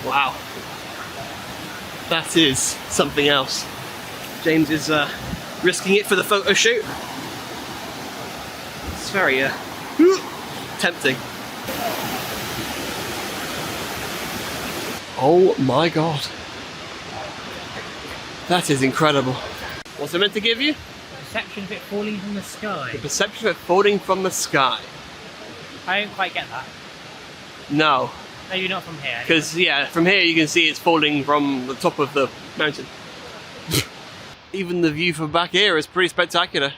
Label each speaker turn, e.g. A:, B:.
A: Wow. That is something else. James is risking it for the photo shoot. It's very tempting. Oh my god. That is incredible. What's it meant to give you?
B: Perception of it falling from the sky.
A: The perception of it falling from the sky.
B: I don't quite get that.
A: No.
B: Maybe not from here.
A: Because, yeah, from here you can see it's falling from the top of the mountain. Even the view from back here is pretty spectacular.